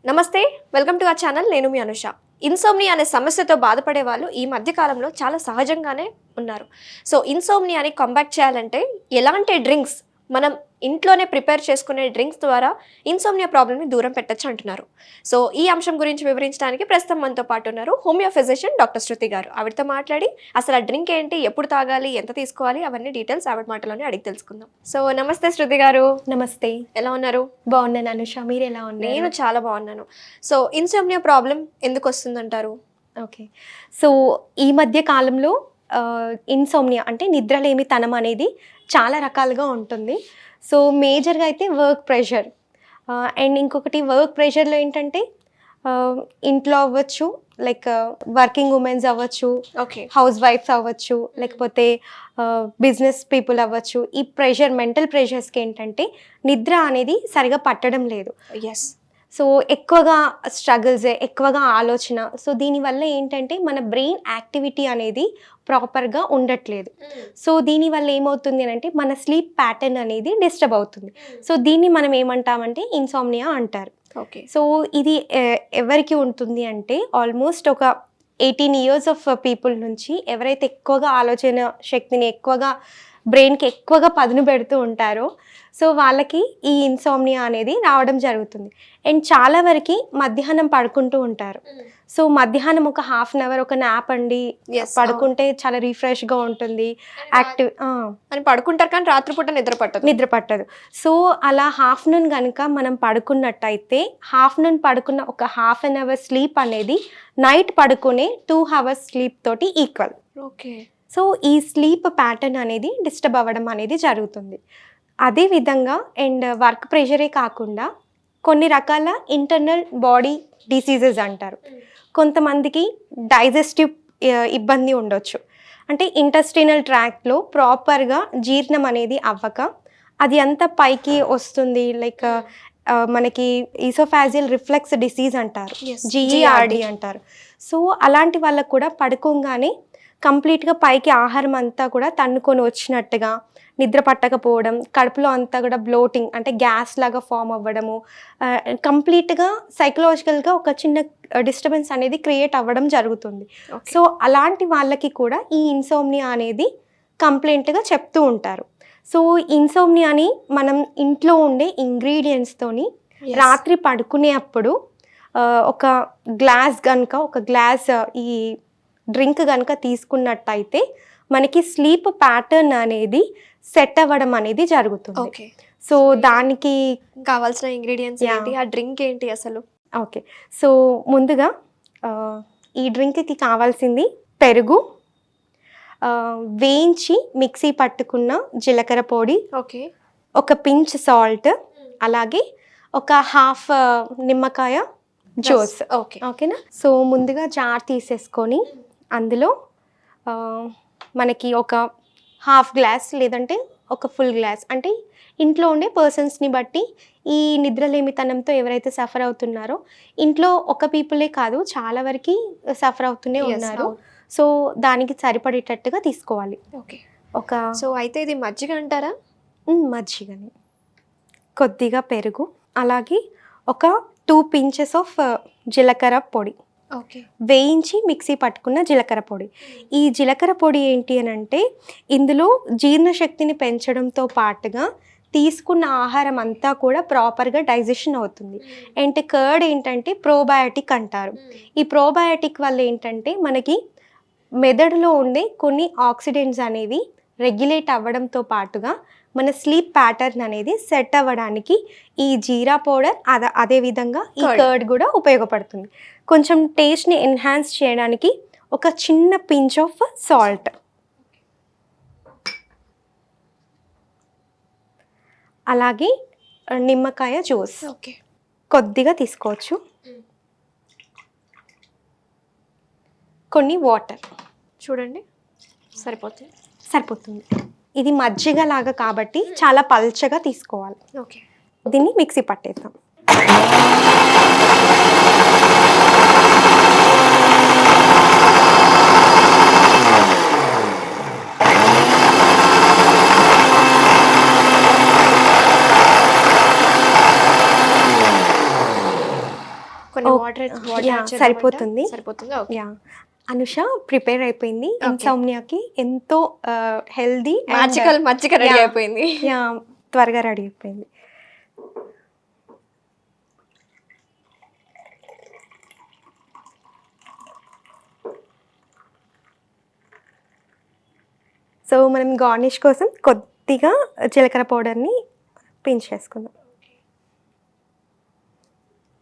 నమస్తే, welcome to our channel. నేను మీ Anusha. Insomnia అనే సమస్యతో బాధపడే వాళ్ళు ఈ మధ్య కాలంలో చాలా సహజంగానే ఉన్నారు. సో ఇన్సోమ్నియాని కంబాట్ చేయాలంటే ఎలాంటి డ్రింక్స్ మనం ఇంట్లోనే ప్రిపేర్ చేసుకునే డ్రింక్స్ ద్వారా ఇన్సోమ్నియా ప్రాబ్లమ్ని దూరం పెట్టచ్చు అంటున్నారు. సో ఈ అంశం గురించి వివరించడానికి ప్రస్తుతం మనతో పాటు ఉన్నారు హోమియో ఫిజిషియన్ డాక్టర్ శృతి గారు. ఆవిడతో మాట్లాడి అసలు ఆ డ్రింక్ ఏంటి, ఎప్పుడు తాగాలి, ఎంత తీసుకోవాలి, అవన్నీ డీటెయిల్స్ ఆవిడ మాటలోనే అడిగి తెలుసుకుందాం. సో నమస్తే శృతి గారు. నమస్తే. ఎలా ఉన్నారు? బాగున్నాను అనుష, మీరు ఎలా ఉన్నారు? నేను చాలా బాగున్నాను. సో ఇన్సోమ్నియా ప్రాబ్లం ఎందుకు వస్తుందంటారు? ఓకే, సో ఈ మధ్య కాలంలో ఇన్సోమ్నియా అంటే నిద్రలేమితనం అనేది చాలా రకాలుగా ఉంటుంది. సో మేజర్గా అయితే వర్క్ ప్రెషర్, అండ్ ఇంకొకటి వర్క్ ప్రెషర్లో ఏంటంటే ఇంట్లో అవ్వచ్చు, లైక్ వర్కింగ్ ఉమెన్స్ అవ్వచ్చు, ఓకే, హౌస్ వైఫ్స్ అవ్వచ్చు, లేకపోతే బిజినెస్ పీపుల్ అవ్వచ్చు. ఈ ప్రెషర్, మెంటల్ ప్రెషర్స్కి ఏంటంటే నిద్ర అనేది సరిగా పట్టడం లేదు. ఎస్. సో ఎక్కువగా స్ట్రగుల్స్, ఎక్కువగా ఆలోచన. సో దీనివల్ల ఏంటంటే మన బ్రెయిన్ యాక్టివిటీ అనేది ప్రాపర్గా ఉండట్లేదు. సో దీనివల్ల ఏమవుతుంది అని అంటే మన స్లీప్ ప్యాటర్న్ అనేది డిస్టర్బ్ అవుతుంది. సో దీన్ని మనం ఏమంటామంటే ఇన్సోమ్నియా అంటారు. ఓకే. సో ఇది ఎవరికి ఉంటుంది అంటే ఆల్మోస్ట్ ఒక 18 ఇయర్స్ ఆఫ్ పీపుల్ నుంచి ఎవరైతే ఎక్కువగా ఆలోచన శక్తిని, ఎక్కువగా బ్రెయిన్కి ఎక్కువగా పదును పెడుతూ ఉంటారో సో వాళ్ళకి ఈ ఇన్సోమ్నియా అనేది రావడం జరుగుతుంది. అండ్ చాలా వరకు మధ్యాహ్నం పడుకుంటూ ఉంటారు. సో మధ్యాహ్నం ఒక హాఫ్ అన్ అవర్ ఒక నాప్ అండి పడుకుంటే చాలా రిఫ్రెష్గా ఉంటుంది, యాక్టివ్ అని పడుకుంటారు. కానీ రాత్రిపూట నిద్ర పట్టదు. సో అలా హాఫ్టర్నూన్ కనుక మనం పడుకున్నట్టయితే హాఫ్టర్నూన్ పడుకున్న ఒక హాఫ్ అన్ అవర్ స్లీప్ అనేది నైట్ పడుకునే 2 hours స్లీప్ తోటి ఈక్వల్. ఓకే. సో ఈ స్లీప్ ప్యాటర్న్ అనేది డిస్టర్బ్ అవ్వడం అనేది జరుగుతుంది. అదేవిధంగా అండ్ వర్క్ ప్రెషరే కాకుండా కొన్ని రకాల ఇంటర్నల్ బాడీ డిసీజెస్ అంటారు. కొంతమందికి డైజెస్టివ్ ఇబ్బంది ఉండొచ్చు. అంటే ఇంటెస్టినల్ ట్రాక్ట్లో ప్రాపర్గా జీర్ణం అనేది అవ్వక అది అంతా పైకి వస్తుంది. లైక్ మనకి ఈసోఫాజియల్ రిఫ్లెక్స్ డిసీజ్ అంటారు, జిఈఆర్డి అంటారు. సో అలాంటి వాళ్ళకు కూడా పడుకోగానే కంప్లీట్గా పైకి ఆహారం అంతా కూడా తన్నుకొని వచ్చినట్టుగా, నిద్ర పట్టకపోవడం, కడుపులో అంతా కూడా బ్లోటింగ్ అంటే గ్యాస్ లాగా ఫామ్ అవ్వడము, కంప్లీట్గా సైకలాజికల్గా ఒక చిన్న డిస్టర్బెన్స్ అనేది క్రియేట్ అవ్వడం జరుగుతుంది. సో అలాంటి వాళ్ళకి కూడా ఈ ఇన్సోమ్నియా అనేది కంప్లైంట్గా చెప్తూ ఉంటారు. సో ఇన్సోమ్నియాని మనం ఇంట్లో ఉండే ఇంగ్రీడియంట్స్తోని రాత్రి పడుకునేప్పుడు ఒక గ్లాస్ ఈ డ్రింక్ కనుక తీసుకున్నట్టయితే మనకి స్లీప్ ప్యాటర్న్ అనేది సెట్ అవ్వడం అనేది జరుగుతుంది. ఓకే. సో దానికి కావాల్సిన ఇంగ్రీడియంట్స్ ఏంటి, ఆ డ్రింక్ ఏంటి అసలు? ఓకే, సో ముందుగా ఈ డ్రింక్కి కావాల్సింది పెరుగు, వేయించి మిక్సీ పట్టుకున్న జీలకర్ర పొడి, ఓకే, ఒక పించ్ సాల్ట్, అలాగే ఒక హాఫ్ నిమ్మకాయ జ్యూస్. ఓకేనా? సో ముందుగా జార్ తీసేసుకొని అందులో మనకి ఒక హాఫ్ గ్లాస్ లేదంటే ఒక ఫుల్ గ్లాస్, అంటే ఇంట్లో ఉండే పర్సన్స్ని బట్టి ఈ నిద్రలేమితనంతో ఎవరైతే సఫర్ అవుతున్నారో, ఇంట్లో ఒక పీపులే కాదు చాలా వరకు సఫర్ అవుతూనే ఉన్నారు. సో దానికి సరిపడేటట్టుగా తీసుకోవాలి. ఓకే. సో అయితే ఇది మజ్జిగ అంటారా? మజ్జిగని, కొద్దిగా పెరుగు, అలాగే ఒక 2 pinches ఆఫ్ జీలకర్ర పొడి, ఓకే, వేయించి మిక్సీ పట్టుకున్న జీలకర్ర పొడి. ఈ జీలకర్ర పొడి ఏంటి అని అంటే ఇందులో జీర్ణశక్తిని పెంచడంతో పాటుగా తీసుకున్న ఆహారం అంతా కూడా ప్రాపర్గా డైజెషన్ అవుతుంది. అండ్ కర్డ్ ఏంటంటే ప్రోబయాటిక్ అంటారు. ఈ ప్రోబయాటిక్ వల్ల ఏంటంటే మనకి మెదడులో ఉండే కొన్ని ఆక్సిడెంట్స్ అనేవి రెగ్యులేట్ అవ్వడంతో పాటుగా మన స్లీప్ ప్యాటర్న్ అనేది సెట్ అవ్వడానికి ఈ జీరా పౌడర్ అదేవిధంగా ఈ కర్డ్ కూడా ఉపయోగపడుతుంది. కొంచెం టేస్ట్ని ఎన్హాన్స్ చేయడానికి ఒక చిన్న పించ్ ఆఫ్ సాల్ట్, అలాగే నిమ్మకాయ జ్యూస్ ఓకే కొద్దిగా తీసుకోవచ్చు, కొన్ని వాటర్ చూడండి సరిపోతుంది. ఇది మజ్జిగ లాగా కాబట్టి చాలా పల్చగా తీసుకోవాలి. ఓకే, దీన్ని మిక్సీ పట్టేద్దాం. కొన్ని Oh, వాటర్ yeah, సరిపోతుంది. సరిపోతుందా? ఓకే. యా అనుష ప్రిపేర్ అయిపోయింది. ఇన్సోమ్నియాకి ఎంతో హెల్దీ మ్యాజికల్ మజ్జిగ రెడీ Yeah. అయిపోయింది. యా త్వరగా రెడీ అయిపోయింది. సో మనం గార్నిష్ కోసం కొద్దిగా జీలకర్ర పౌడర్ని పించ్ చేసుకుందాం.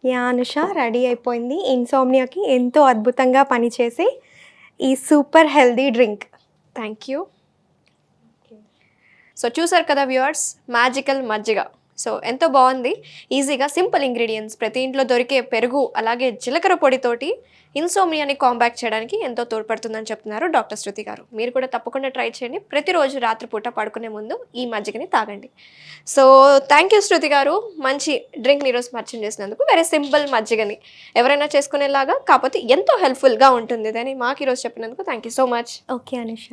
యా అనుష రెడీ అయిపోయింది. ఇన్సోమ్నియాకి ఎంతో అద్భుతంగా పనిచేసే ఈ super healthy drink. Thank you. So చూసారు కదా వ్యూవర్స్, మ్యాజికల్ మజ్జిగ. సో ఎంతో బాగుంది. ఈజీగా సింపుల్ ఇంగ్రీడియంట్స్, ప్రతి ఇంట్లో దొరికే పెరుగు అలాగే జీలకర్ర పొడితోటి ఇన్సోమ్నియాని కాంబాక్ట్ చేయడానికి ఎంతో తోడ్పడుతుందని చెప్తున్నారు డాక్టర్ శృతి గారు. మీరు కూడా తప్పకుండా ట్రై చేయండి. ప్రతిరోజు రాత్రిపూట పడుకునే ముందు ఈ మజ్జిగని తాగండి. సో థ్యాంక్ యూ శృతి గారు, మంచి డ్రింక్ని ఈరోజు పరిచయం చేసినందుకు. వెరీ సింపుల్ మజ్జిగని ఎవరైనా చేసుకునేలాగా, కాకపోతే ఎంతో హెల్ప్ఫుల్గా ఉంటుంది అని మాకు ఈరోజు చెప్పినందుకు thank you so much. Okay Anusha.